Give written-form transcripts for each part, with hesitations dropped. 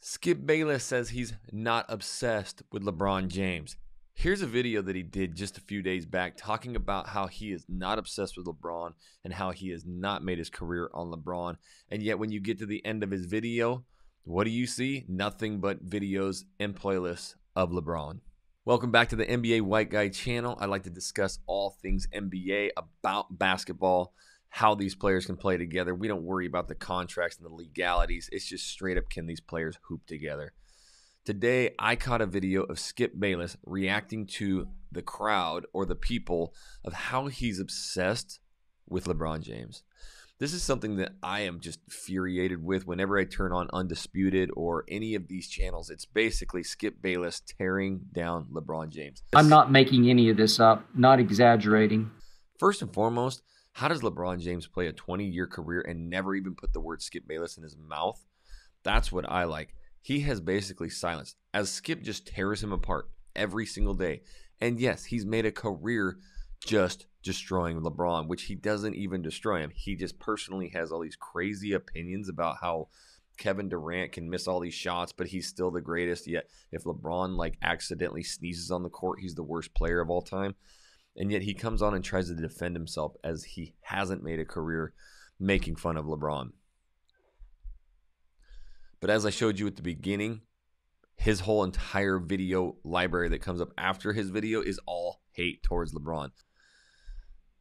Skip Bayless says he's not obsessed with LeBron James. Here's a video that he did just a few days back talking about how he is not obsessed with LeBron and how he has not made his career on LeBron. And yet when you get to the end of his video, what do you see? Nothing but videos and playlists of LeBron. Welcome back to the NBA White Guy channel. I like to discuss all things NBA about basketball, how these players can play together. We don't worry about the contracts and the legalities. It's just straight up, can these players hoop together? Today, I caught a video of Skip Bayless reacting to the crowd or the people of how he's obsessed with LeBron James. This is something that I am just infuriated with whenever I turn on Undisputed or any of these channels. It's basically Skip Bayless tearing down LeBron James. I'm not making any of this up, not exaggerating. First and foremost, how does LeBron James play a 20-year career and never even put the word Skip Bayless in his mouth? That's what I like. He has basically silenced, as Skip just tears him apart every single day. And yes, he's made a career just destroying LeBron, which he doesn't even destroy him. He just personally has all these crazy opinions about how Kevin Durant can miss all these shots, but he's still the greatest. Yet if LeBron accidentally sneezes on the court, he's the worst player of all time. And yet he comes on and tries to defend himself as he hasn't made a career making fun of LeBron. But as I showed you at the beginning, his whole entire video library that comes up after his video is all hate towards LeBron.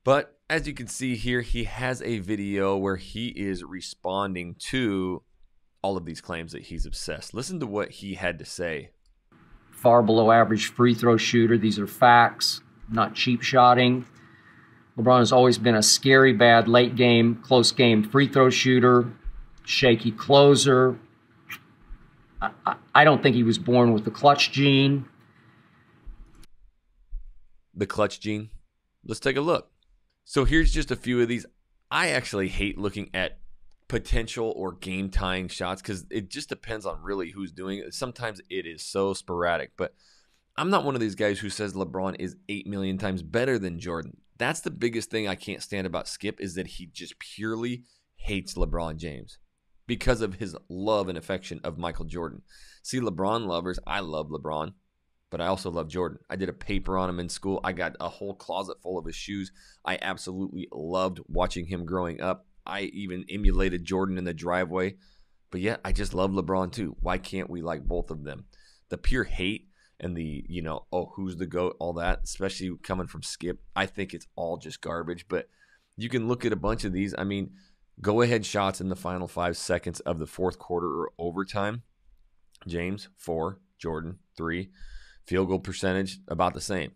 But as you can see here, he has a video where he is responding to all of these claims that he's obsessed. Listen to what he had to say. Far below average free throw shooter. These are facts, not cheap shotting. LeBron has always been a scary bad late game, close game free throw shooter, shaky closer. I don't think he was born with the clutch gene. The clutch gene? Let's take a look. So here's just a few of these. I actually hate looking at potential or game-tying shots because it just depends on really who's doing it. Sometimes it is so sporadic, but I'm not one of these guys who says LeBron is 8 million times better than Jordan. That's the biggest thing I can't stand about Skip, is that he just purely hates LeBron James because of his love and affection of Michael Jordan. See, LeBron lovers, I love LeBron, but I also love Jordan. I did a paper on him in school. I got a whole closet full of his shoes. I absolutely loved watching him growing up. I even emulated Jordan in the driveway. But yet, I just love LeBron too. Why can't we like both of them? The pure hate and the, oh, who's the GOAT, all that, especially coming from Skip, I think it's all just garbage. But you can look at a bunch of these. I mean, go-ahead shots in the final 5 seconds of the fourth quarter or overtime. James, 4. Jordan, 3. Field goal percentage, about the same.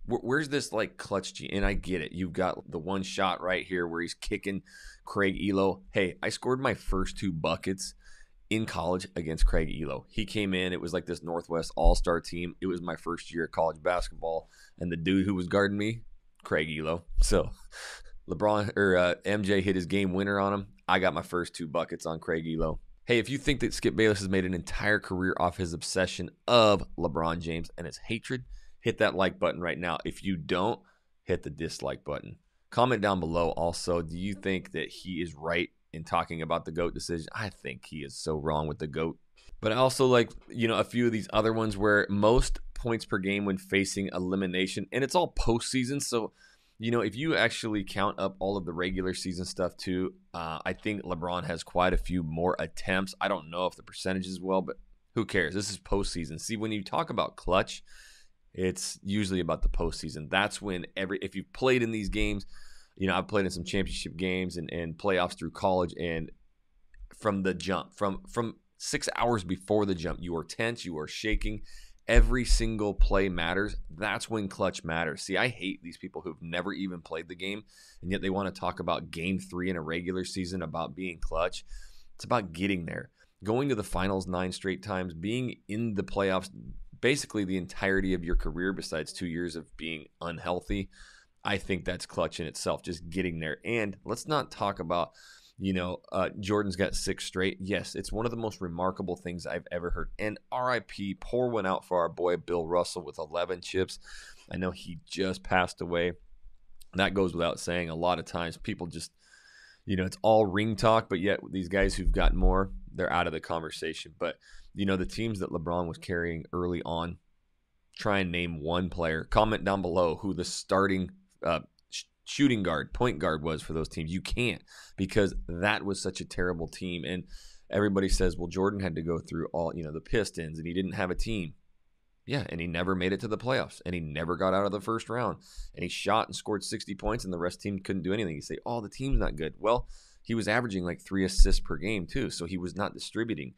Where's this clutch gene? And I get it. You've got the one shot right here where he's kicking Craig Ehlo. Hey, I scored my first 2 buckets in college against Craig Ehlo. He came in. It was like this Northwest all-star team. It was my first year of college basketball. And the dude who was guarding me, Craig Ehlo. So LeBron or MJ hit his game winner on him. I got my first 2 buckets on Craig Ehlo. Hey, if you think that Skip Bayless has made an entire career off his obsession of LeBron James and his hatred, hit that like button right now. If you don't, hit the dislike button. Comment down below also, do you think that he is right in talking about the GOAT decision? I think he is so wrong with the GOAT. But I also like, a few of these other ones where most points per game when facing elimination, and it's all postseason, so if you actually count up all of the regular season stuff too, I think LeBron has quite a few more attempts. I don't know if the percentage is well, but who cares? This is postseason. See, when you talk about clutch, it's usually about the postseason. That's when if you've played in these games, I've played in some championship games and playoffs through college, and from the jump, from 6 hours before the jump, you are tense, you are shaking. Every single play matters. That's when clutch matters. See, I hate these people who've never even played the game, and yet they want to talk about game 3 in a regular season about being clutch. It's about getting there, going to the finals 9 straight times, being in the playoffs basically the entirety of your career besides 2 years of being unhealthy. I think that's clutch in itself, just getting there. And let's not talk about Jordan's got 6 straight. Yes, it's one of the most remarkable things I've ever heard. And RIP, pour one out for our boy Bill Russell with 11 chips. I know he just passed away. That goes without saying. A lot of times people just, it's all ring talk, but yet these guys who've got more, they're out of the conversation. But, you know, the teams that LeBron was carrying early on, try and name one player. Comment down below who the starting shooting guard, point guard was for those teams. You can't, because that was such a terrible team. And everybody says, well, Jordan had to go through all, you know, the Pistons, and he didn't have a team. Yeah, and he never made it to the playoffs, and he never got out of the first round, and he shot and scored 60 points, and the rest team couldn't do anything. You say, oh, the team's not good. Well, he was averaging like 3 assists per game too, so he was not distributing.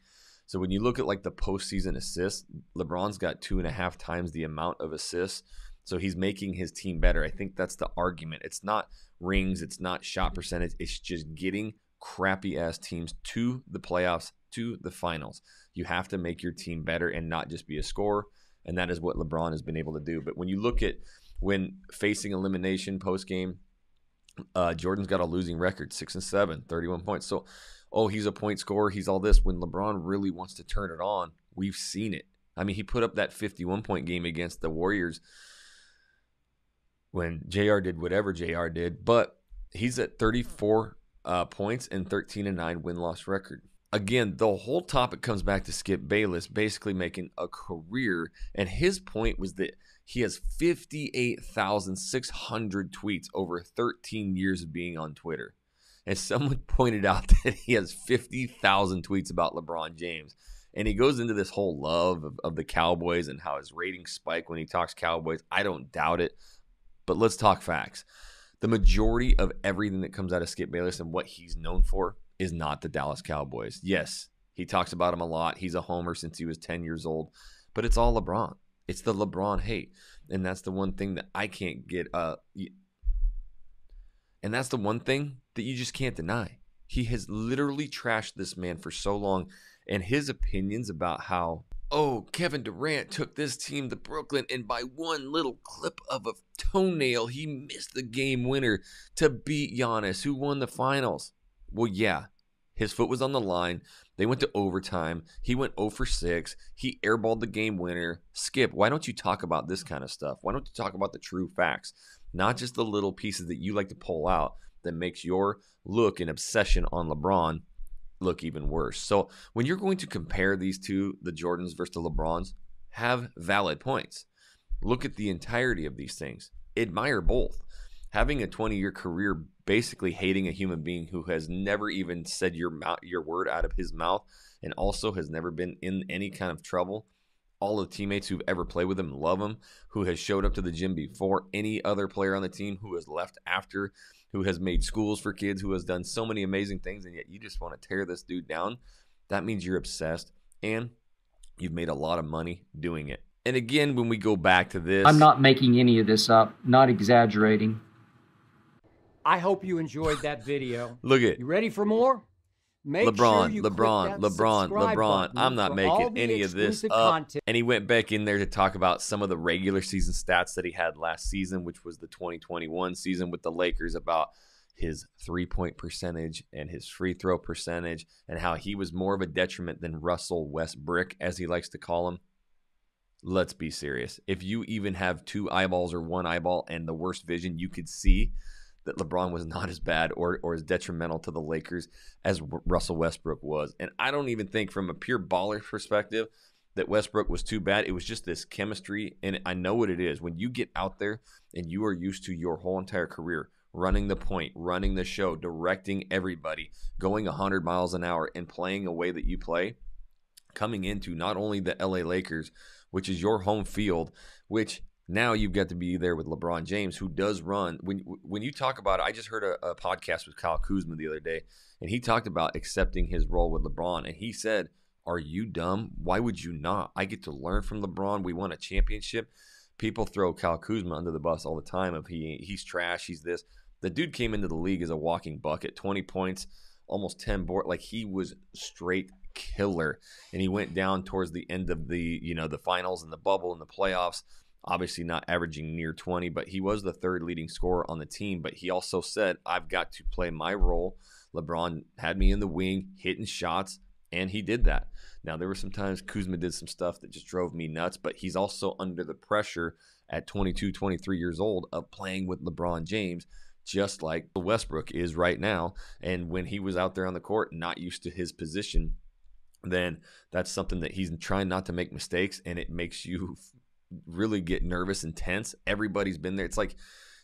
So when you look at like the postseason assists, LeBron's got 2.5 times the amount of assists, so he's making his team better. I think that's the argument. It's not rings, it's not shot percentage, it's just getting crappy-ass teams to the playoffs, to the finals. You have to make your team better and not just be a scorer. And that is what LeBron has been able to do. But when you look at when facing elimination post-game, Jordan's got a losing record, 6-7, 31 points. So, oh, he's a point scorer, he's all this. When LeBron really wants to turn it on, we've seen it. I mean, he put up that 51-point game against the Warriors when JR did whatever JR did. But he's at 34 points and 13-9 win-loss record. Again, the whole topic comes back to Skip Bayless basically making a career, and his point was that he has 58,600 tweets over 13 years of being on Twitter. And someone pointed out that he has 50,000 tweets about LeBron James. And he goes into this whole love of the Cowboys and how his ratings spike when he talks Cowboys. I don't doubt it, but let's talk facts. The majority of everything that comes out of Skip Bayless and what he's known for is not the Dallas Cowboys. Yes, he talks about him a lot. He's a homer since he was 10 years old, but it's all LeBron. It's the LeBron hate, and that's the one thing that I can't get. And that's the one thing that you just can't deny. He has literally trashed this man for so long, and his opinions about how, oh, Kevin Durant took this team to Brooklyn, and by one little clip of a toenail, he missed the game winner to beat Giannis, who won the finals. Well, yeah, his foot was on the line. They went to overtime. He went 0 for 6. He airballed the game winner. Skip, why don't you talk about this kind of stuff? Why don't you talk about the true facts? Not just the little pieces that you like to pull out that makes your look and obsession on LeBron look even worse. So when you're going to compare these two, the Jordans versus the LeBrons, have valid points. Look at the entirety of these things. Admire both. Having a 20-year career basically hating a human being who has never even said your word out of his mouth and also has never been in any kind of trouble. All the teammates who've ever played with him love him, who has showed up to the gym before any other player on the team, who has left after, who has made schools for kids, who has done so many amazing things, and yet you just want to tear this dude down. That means you're obsessed, and you've made a lot of money doing it. And again, when we go back to this, I'm not making any of this up, not exaggerating. I hope you enjoyed that video. Look at you ready for more? Make LeBron, sure you LeBron. I'm not making any of this up. Content. And he went back in there to talk about some of the regular season stats that he had last season, which was the 2021 season with the Lakers, about his 3-point percentage and his free throw percentage, and how he was more of a detriment than Russell Westbrook, as he likes to call him. Let's be serious. If you even have 2 eyeballs or 1 eyeball and the worst vision, you could see that LeBron was not as bad or as detrimental to the Lakers as Russell Westbrook was. And I don't even think from a pure baller perspective that Westbrook was too bad. It was just this chemistry, and I know what it is. When you get out there and you are used to your whole entire career running the point, running the show, directing everybody, going 100 miles an hour and playing a way that you play, coming into not only the LA Lakers, which is your home field, which now you've got to be there with LeBron James, who does run. When you talk about it, I just heard a podcast with Kyle Kuzma the other day, and he talked about accepting his role with LeBron. And he said, are you dumb? Why would you not? I get to learn from LeBron. We won a championship. People throw Kyle Kuzma under the bus all the time of he's trash, he's this. The dude came into the league as a walking bucket, 20 points, almost 10 boards. Like, he was straight killer. And he went down towards the end of the finals and the bubble and the playoffs. Obviously not averaging near 20, but he was the 3rd leading scorer on the team. But he also said, I've got to play my role. LeBron had me in the wing, hitting shots, and he did that. Now, there were some times Kuzma did some stuff that just drove me nuts, but he's also under the pressure at 22, 23 years old of playing with LeBron James, just like Westbrook is right now. And when he was out there on the court, not used to his position, then that's something that he's trying not to make mistakes, and it makes you really get nervous and tense. Everybody's been there. It's like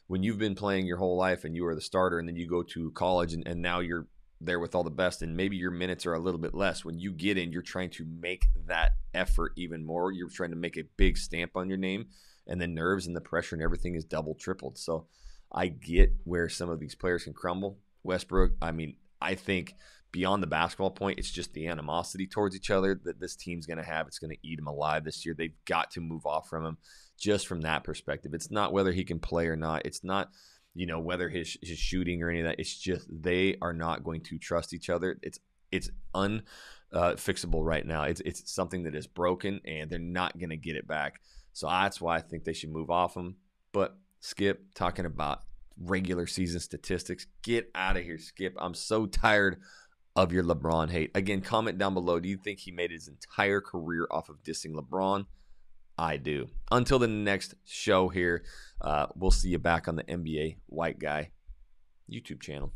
when you've been playing your whole life and you are the starter, and then you go to college and now you're there with all the best, and maybe your minutes are a little bit less. When you get in, you're trying to make that effort even more. You're trying to make a big stamp on your name, and the nerves and the pressure and everything is double, tripled. So I get where some of these players can crumble. Westbrook, I mean, I think beyond the basketball point, it's just the animosity towards each other that this team's going to have. It's going to eat him alive this year. They've got to move off from him just from that perspective. It's not whether he can play or not. It's not, whether his shooting or any of that. It's just they are not going to trust each other. It's unfixable right now. It's something that is broken, and they're not going to get it back. So that's why I think they should move off him. But Skip, talking about regular season statistics, get out of here, Skip. I'm so tired of your LeBron hate. Again, comment down below. Do you think he made his entire career off of dissing LeBron? I do. Until the next show here, we'll see you back on the NBA White Guy YouTube channel.